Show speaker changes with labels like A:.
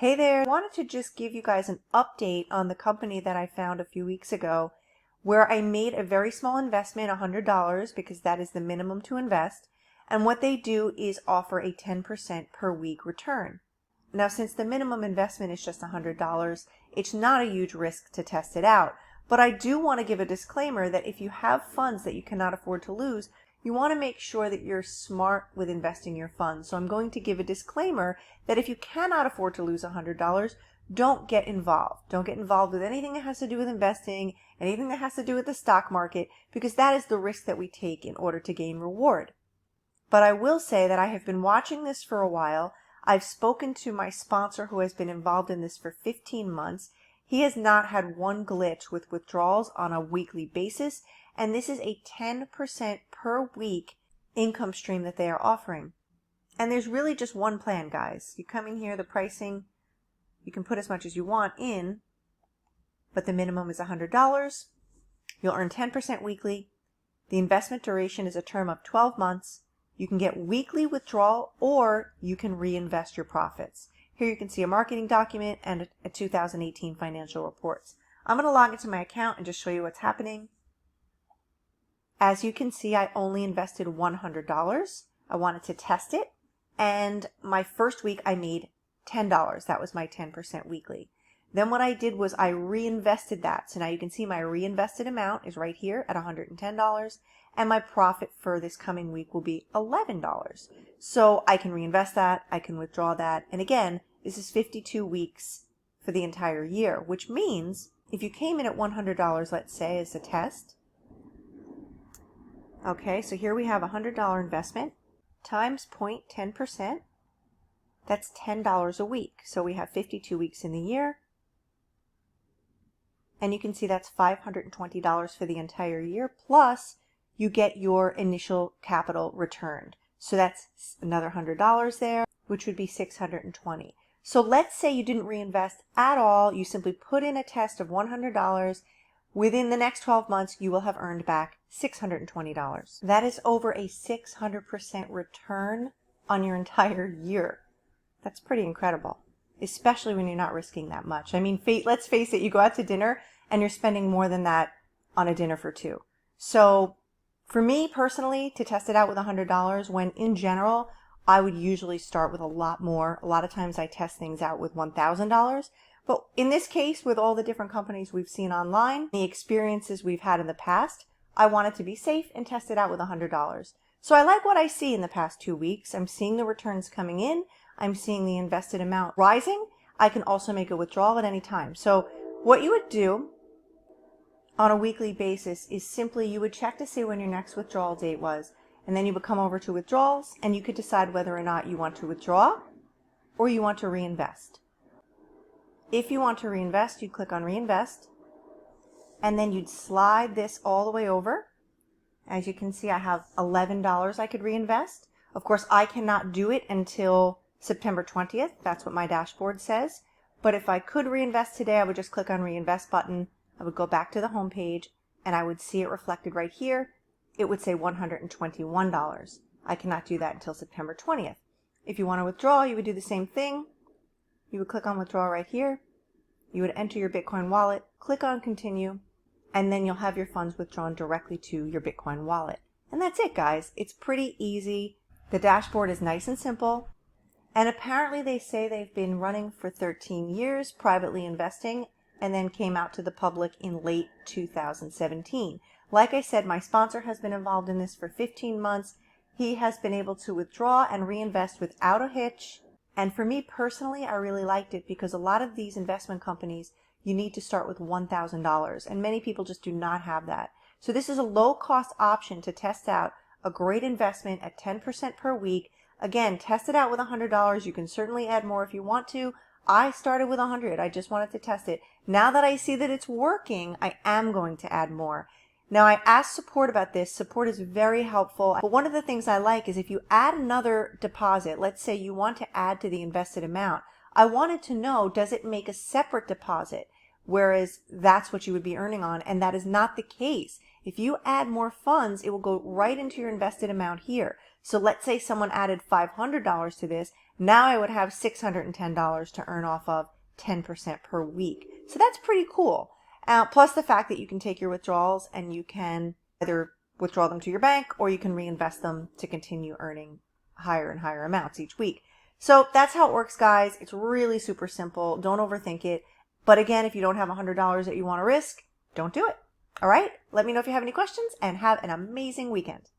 A: Hey there, I wanted to just give you guys an update on the company that I found a few weeks ago where I made a very small investment, $100, because that is the minimum to invest. And what they do is offer a 10% per week return. Now, since the minimum investment is just $100, it's not a huge risk to test it out. But I do want to give a disclaimer that if you have funds that you cannot afford to lose, you want to make sure that you're smart with investing your funds. So I'm going to give a disclaimer that if you cannot afford to lose $100, don't get involved. Don't get involved with anything that has to do with investing, anything that has to do with the stock market, because that is the risk that we take in order to gain reward. But I will say that I have been watching this for a while. I've spoken to my sponsor who has been involved in this for 15 months. He has not had one glitch with withdrawals on a weekly basis, and this is a 10% per week income stream that they are offering. And there's really just one plan, guys. You come in here, the pricing, you can put as much as you want in, but the minimum is $100. You'll earn 10% weekly. The investment duration is a term of 12 months. You can get weekly withdrawal, or you can reinvest your profits. Here you can see a marketing document and a 2018 financial reports. I'm going to log into my account and just show you what's happening. As you can see, I only invested $100. I wanted to test it, and my first week I made $10. That was my 10% weekly. Then what I did was I reinvested that. So now you can see my reinvested amount is right here at $110, and my profit for this coming week will be $11. So I can reinvest that, I can withdraw that, and again, this is 52 weeks for the entire year, which means if you came in at $100, let's say, as a test. Okay, so here we have a $100 investment times 0.10%. That's $10 a week. So we have 52 weeks in the year. And you can see that's $520 for the entire year, plus you get your initial capital returned. So that's another $100 there, which would be $620. So let's say you didn't reinvest at all. You simply put in a test of $100. Within the next 12 months, you will have earned back $620. That is over a 600% return on your entire year. That's pretty incredible, especially when you're not risking that much. I mean, let's face it, you go out to dinner and you're spending more than that on a dinner for two. So for me personally, to test it out with $100, when in general, I would usually start with a lot more. A lot of times I test things out with $1,000. But in this case, with all the different companies we've seen online, the experiences we've had in the past, I wanted to be safe and test it out with $100. So I like what I see in the past 2 weeks. I'm seeing the returns coming in. I'm seeing the invested amount rising. I can also make a withdrawal at any time. So what you would do on a weekly basis is simply you would check to see when your next withdrawal date was, and then you would come over to withdrawals, and you could decide whether or not you want to withdraw or you want to reinvest. If you want to reinvest, you'd click on reinvest, and then you'd slide this all the way over. As you can see, I have $11 I could reinvest. Of course, I cannot do it until September 20th. That's what my dashboard says. But if I could reinvest today, I would just click on reinvest button. I would go back to the home page, and I would see it reflected right here. It would say $121. I cannot do that until September 20th. If you want to withdraw, you would do the same thing. You would click on withdraw right here. You would enter your Bitcoin wallet, click on continue, and then you'll have your funds withdrawn directly to your Bitcoin wallet. And that's it, guys. It's pretty easy. The dashboard is nice and simple. And apparently they say they've been running for 13 years, privately investing, and then came out to the public in late 2017. Like I said, my sponsor has been involved in this for 15 months. He has been able to withdraw and reinvest without a hitch. And for me personally, I really liked it because a lot of these investment companies, you need to start with $1,000, and many people just do not have that. So this is a low-cost option to test out a great investment at 10% per week. Again, test it out with $100. You can certainly add more if you want to. I started with $100. I just wanted to test it. Now that I see that it's working, I am going to add more. Now, I asked support about this. Support is very helpful. But one of the things I like is if you add another deposit, let's say you want to add to the invested amount, I wanted to know, does it make a separate deposit? Whereas that's what you would be earning on, and that is not the case. If you add more funds, it will go right into your invested amount here. So let's say someone added $500 to this, Now I would have $610 to earn off of 10% per week. So that's pretty cool. Plus the fact that you can take your withdrawals and you can either withdraw them to your bank or you can reinvest them to continue earning higher and higher amounts each week. So that's how it works, guys. It's really super simple. Don't overthink it. But again, if you don't have $100 that you want to risk, don't do it. All right? Let me know if you have any questions and have an amazing weekend.